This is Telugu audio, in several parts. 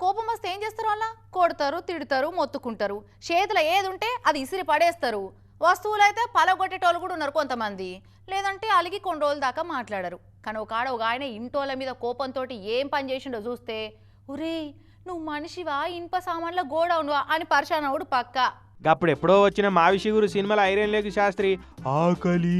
కోపం వస్తే ఏం చేస్తారు వాళ్ళ? కొడతారు, తిడతారు, మొత్తుకుంటారు. చేతుల ఏది ఉంటే అది ఇసిరి పడేస్తారు. వస్తువులైతే పలగొట్టేటోళ్ళు కూడా ఉన్నారు కొంతమంది. లేదంటే అలిగి కొన్ని రోజుల దాకా మాట్లాడరు. కానీ ఒక ఆయన ఇంటోళ్ళ మీద కోపంతో ఏం పని చేసిండో చూస్తే, ఒరే నువ్వు మనిషివా, ఇనుప సామాన్ల గోడౌన్వా అని పరిశానవుడు పక్క. అప్పుడు ఎప్పుడో వచ్చిన మావిషిగురు సినిమాలో ఐరన్ లేఖ శాస్త్రి ఆకలి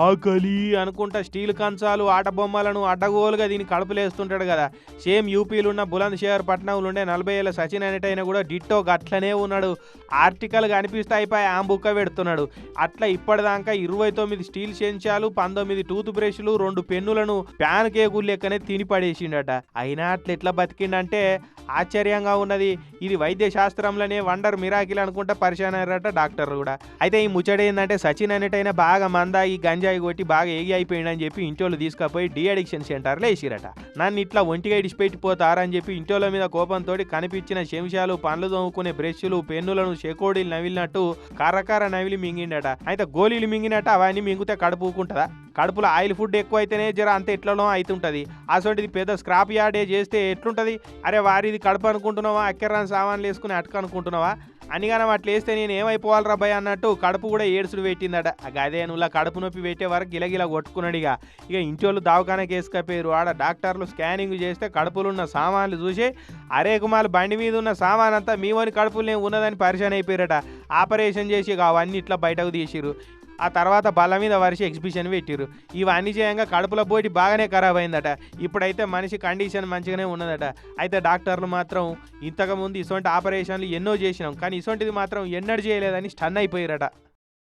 ఆకలి అనుకుంటా స్టీల్ కంచాలు ఆట బొమ్మలను అడ్డగోలుగా దీన్ని కడుపులేస్తుంటాడు కదా. సేమ్ యూపీలో ఉన్న బులంద్ షహర్ పట్నంలో ఉండే 40 ఏళ్ళ సచిన్ అనేటైనా కూడా డిట్టో గట్లనే ఉన్నాడు. ఆర్టికల్ కనిపిస్తే అయిపోయి బుక్క పెడుతున్నాడు. అట్లా ఇప్పటిదాకా 29 స్టీల్ చెంచాలు, 19 టూత్ బ్రష్లు, 2 పెన్నులను ప్యాన్ కేకులు లెక్కనే తిని పడేసిండట. అయినా అట్లా ఎట్లా బతికిండంటే ఆశ్చర్యంగా ఉన్నది. ఇది వైద్య శాస్త్రంలోనే వండర్ మిరాకిల్ అనుకుంటా పరిశాన్ అయ్యారట డాక్టర్లు కూడా. అయితే ఈ ముచ్చట ఏంటంటే సచిన్ అనేటైనా బాగా మందా ఈ గంజాయి కొట్టి బాగా ఏగి అయిపోయిందని చెప్పి ఇంటోళ్ళు తీసుకుపోయి డి అడిక్షన్ సెంటర్లో వేసిరట. నన్ను ఇట్లా ఒంటిగా ఇడిచిపెట్టిపోతారని చెప్పి ఇంటోళ్ళ మీద కోపంతో కనిపించిన చెంచాలు, పండ్లు తోముకునే బ్రష్లు, పెన్నులను చెకోడీలు నవిలినట్టు కర్రకర్ర నవిలి మింగిండట. అయితే గోళీలు మింగినట్టు అవన్నీ మింగితే కడుపుకుంటుందా? కడుపులో ఆయిల్ ఫుడ్ ఎక్కువ అయితేనే జర అంత ఎట్లనో అవుతుంటది. అసోంటిది పెద్ద స్క్రాప్ యార్డే చేస్తే ఎట్లుంటది? అరే వారిది కడుపు అనుకుంటున్నావా, అక్కర్రాని సామాన్లు వేసుకుని అటుక అనుకుంటున్నావా? అనిగానం అట్లా వేస్తే నేను ఏమైపోవాలి రబ్బాయి అన్నట్టు కడుపు కూడా ఏడుసుడు పెట్టిందట. అదే నువ్వు కడుపు నొప్పి పెట్టే వరకు గిలగిలా కొట్టుకున్నాడు. ఇక ఇంటోళ్ళు దవాఖానకి వేసుకపోయారు. ఆడ డాక్టర్లు స్కానింగ్ చేస్తే కడుపులో ఉన్న సామాన్లు చూసి అరే కుమార్ బండి మీద ఉన్న సామాన్ అంతా మీవని కడుపులనే ఉన్నదని పరిచయం అయిపోయారట. ఆపరేషన్ చేసి అవన్నీ ఇట్లా బయటకు తీసిరు. ఆ తర్వాత బల్ల మీద వరిసి ఎగ్జిబిషన్ పెట్టిరు. ఇవన్నీ చేయంగా కడుపుల పోటీ బాగానే ఖరాబ్ అయిందట. ఇప్పుడైతే మనిషి కండిషన్ మంచిగానే ఉన్నదట. అయితే డాక్టర్లు మాత్రం ఇంతకుముందు ఇటువంటి ఆపరేషన్లు ఎన్నో చేసినాం కానీ ఇటువంటిది మాత్రం ఎన్నడూ చేయలేదని స్టన్ అయిపోయారట.